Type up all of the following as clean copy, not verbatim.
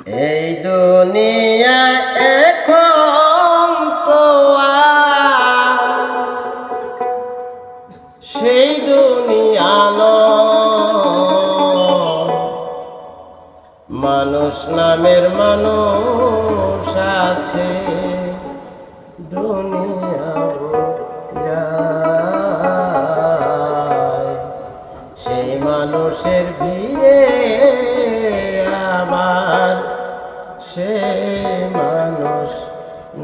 এই দুনিয়া এখন তো আর সেই দুনিয়া নয়। মানুষ নামের মানুষ আছে, দুনিয়া যায়। সেই মানুষের ভিড়ে আবার সে মানুষ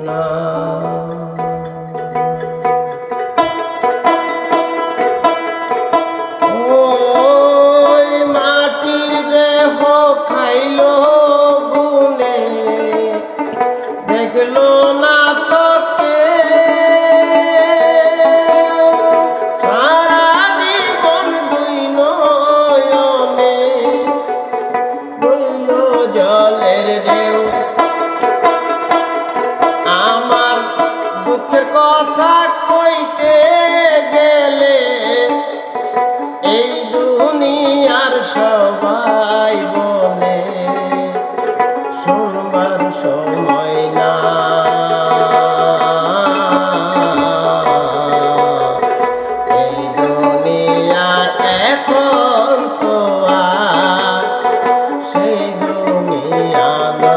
না। ওই মাটির দেহ খাইলো গুনে, দেখলো না তোকে সারা জীবন দুই নয়নে বইল জলের ঢেউ। আমার দুঃখের কথা কইতে গেলে এই দুনিয়ার সবাই বলে শুনবার সময় না। এই দুনিয়া এখন তো আর সেই দুনিয়া না।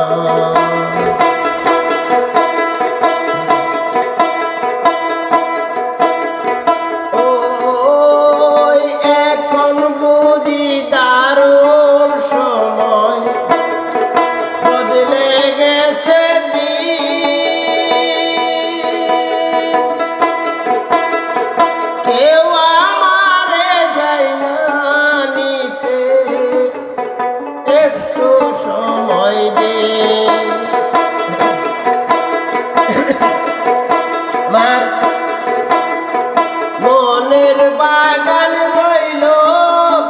মনের বাগান রইল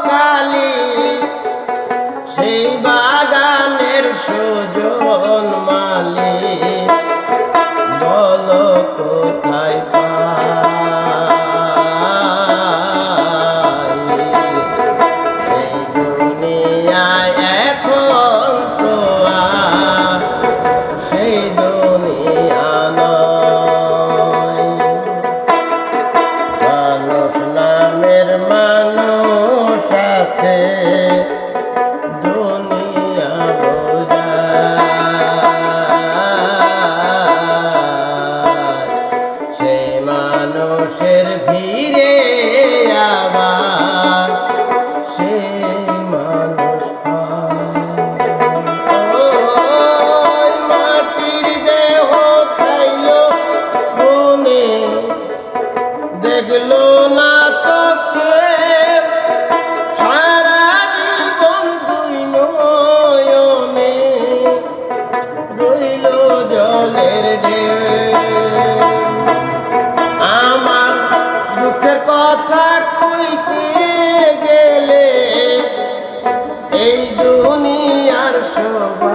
খালি, সেই বাগানের সুজন মালি বলো কোথায় পাই। এই দুনিয়ায় এখন তো আর সেই দুনিয়া নয়। মানুষ নামের মানুষ আছে, দুনিয়া বোঝায়। সেই মানুষের ভিড়ে আবার সেই মানুষ ওই মাটির দেহ খাইলো গুনে, দেখলো না তোকে সারা জীবন দুই নয়নে রইল জলের ঢেউ। আমার দুঃখের কথা কইতে গেলে এই দুনিয়ার সবাই